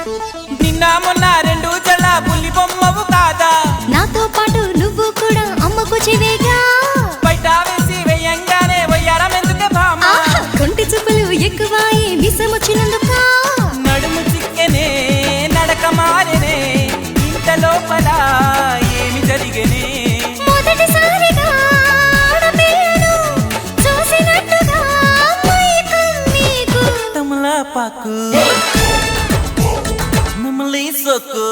నిన్న మొన్న రెండు జల పులి బొమ్మవు కాదా నాతో పాటు నువ్వు కూడా అమ్మకు చెవేగా బయట వేసి వెయ్యంగానే వయ్యారం ఎందుకే భామ కొంటి చూపులు ఎక్కువాయి విసమొచ్చినందుక నడుము చిక్కెనే నడక మారెనే ఇంత లోపల ఏమి జరిగనే మొదటిసారిగా ఆడపిల్లను చూసినట్టుగా మైకం నీకు తమలపాకు నమలి సొక్కు